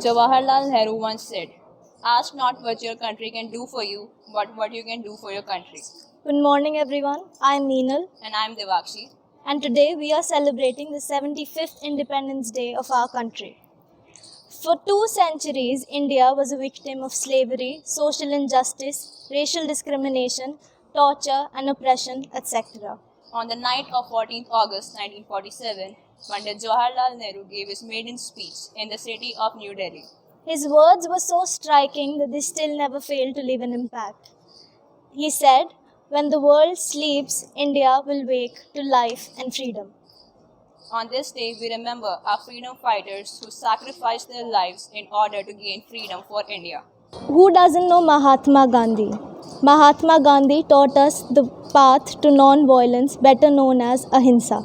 Jawaharlal Nehru once said, "Ask not what your country can do for you, but what you can do for your country." Good morning, everyone. I'm Meenal, And I'm Devakshi. and today we are celebrating the 75th Independence Day of our country. For 2 centuries, India was a victim of slavery, social injustice, racial discrimination, torture, and oppression, etc. On the night of 14th August 1947, Pandit Jawaharlal Nehru gave his maiden speech in the city of New Delhi. His words were so striking that they still never failed to leave an impact. He said, "When the world sleeps, India will wake to life and freedom." On this day, we remember our freedom fighters who sacrificed their lives in order to gain freedom for India. Who doesn't know Mahatma Gandhi? Mahatma Gandhi taught us the path to non-violence, better known as Ahimsa.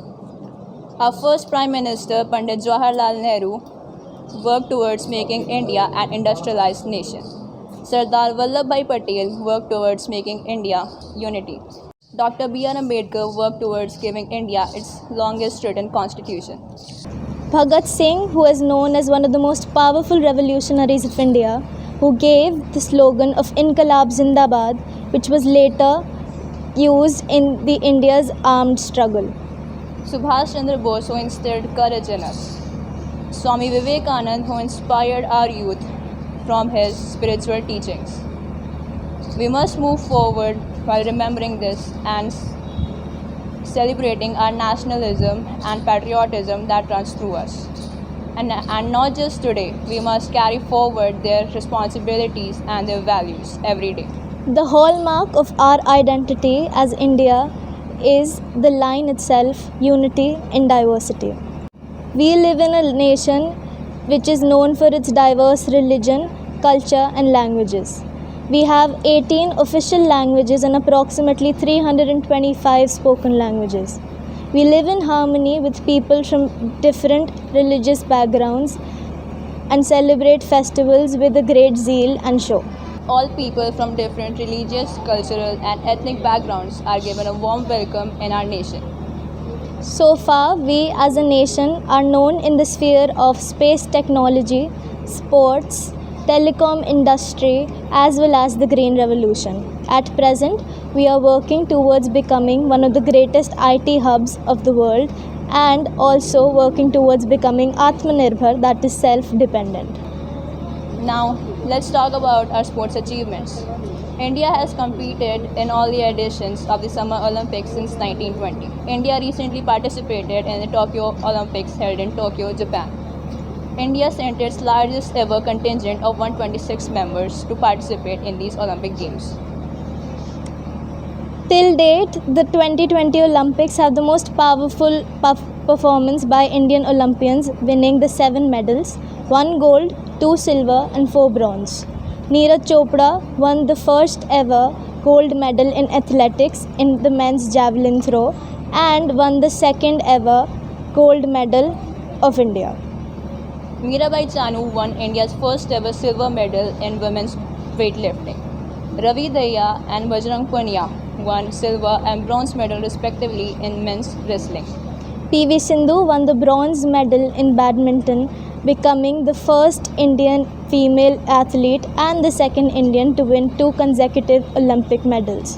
Our first Prime Minister, Pandit Jawaharlal Nehru, worked towards making India an industrialized nation. Sardar Vallabhbhai Patel worked towards making India unity. Dr. B.R. Ambedkar worked towards giving India its longest written constitution. Bhagat Singh, who is known as one of the most powerful revolutionaries of India, who gave the slogan of Inqilab Zindabad, which was later used in the India's armed struggle. Subhash Chandra Bose, who instilled courage in us. Swami Vivekananda, who inspired our youth from his spiritual teachings. We must move forward while remembering this and celebrating our nationalism and patriotism that runs through us. And not just today, we must carry forward their responsibilities and their values every day. The hallmark of our identity as India is the line itself, unity in diversity. We live in a nation which is known for its diverse religion, culture, and languages. We have 18 official languages and approximately 325 spoken languages. We live in harmony with people from different religious backgrounds and celebrate festivals with a great zeal and show. All people from different religious, cultural, and ethnic backgrounds are given a warm welcome in our nation. So far, we as a nation are known in the sphere of space technology, sports, telecom industry, as well as the green revolution. At present, we are working towards becoming one of the greatest IT hubs of the world and also working towards becoming Atmanirbhar, that is self-dependent. Now, let's talk about our sports achievements. India has competed in all the editions of the Summer Olympics since 1920. India recently participated in the Tokyo Olympics held in Tokyo, Japan. India sent its largest ever contingent of 126 members to participate in these Olympic Games. Till date, the 2020 Olympics have the most powerful performance by Indian Olympians, winning the 7 medals, 1 gold, 2 silver and 4 bronze. Neeraj Chopra won the first ever gold medal in athletics in the men's javelin throw and won the second ever gold medal of India. Mirabai Chanu won India's first ever silver medal in women's weightlifting. Ravi Daya and Bajrang Punia won silver and bronze medal respectively in men's wrestling. PV Sindhu won the bronze medal in badminton, becoming the first Indian female athlete and the second Indian to win 2 consecutive Olympic medals.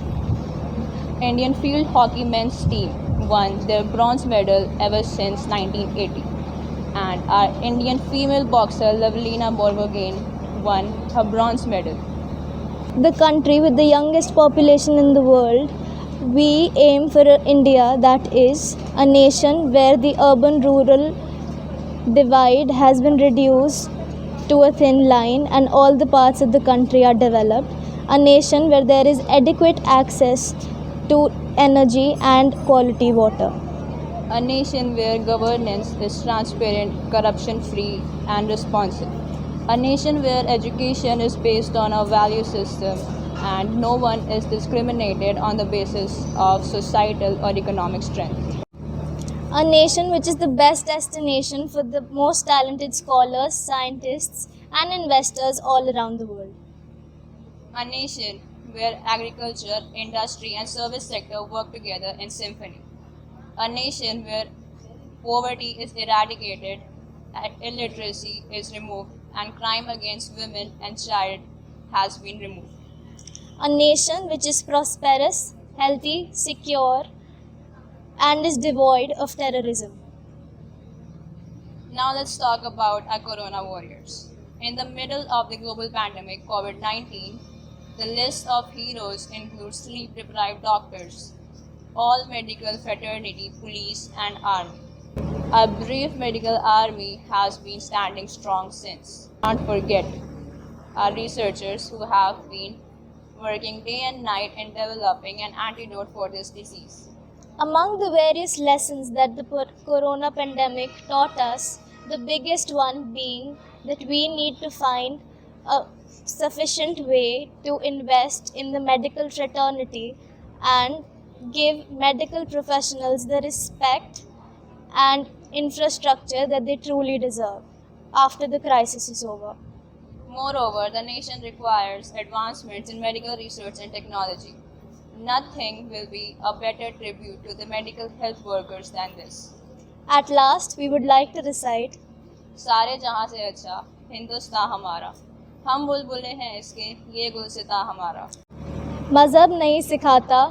Indian field hockey men's team won their bronze medal ever since 1980. And our Indian female boxer Lavlina Borgohain won her bronze medal. The country with the youngest population in the world, we aim for an India that is a nation where the urban-rural divide has been reduced to a thin line and all the parts of the country are developed. A nation where there is adequate access to energy and quality water. A nation where governance is transparent, corruption free, and responsive. A nation where education is based on a value system and no one is discriminated on the basis of societal or economic strength. A nation which is the best destination for the most talented scholars, scientists, and investors all around the world. A nation where agriculture, industry, and service sector work together in symphony. A nation where poverty is eradicated, illiteracy is removed, and crime against women and child has been removed. A nation which is prosperous, healthy, secure, and is devoid of terrorism. Now let's talk about our corona warriors. In the middle of the global pandemic COVID-19, the list of heroes includes sleep-deprived doctors, all medical fraternity, police and army. Our brave medical army has been standing strong since. Can't forget our researchers who have been working day and night in developing an antidote for this disease. Among the various lessons that the corona pandemic taught us, the biggest one being that we need to find a sufficient way to invest in the medical fraternity and give medical professionals the respect and infrastructure that they truly deserve after the crisis is over. Moreover, the nation requires advancements in medical research and technology. Nothing will be a better tribute to the medical health workers than this. At last, we would like to recite, सारे जहाँ से अच्छा हिंदुस्तान हमारा, हम बुलबुले हैं इसके ये गुलसिता हमारा. मज़हब नहीं सिखाता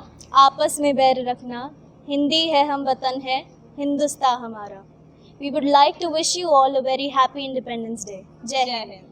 आपस में बैर रखना, हिंदी है हम वतन है हिंदुस्तान हमारा. We would like to wish you all a very happy Independence Day. Jai जय Hind. हिंद.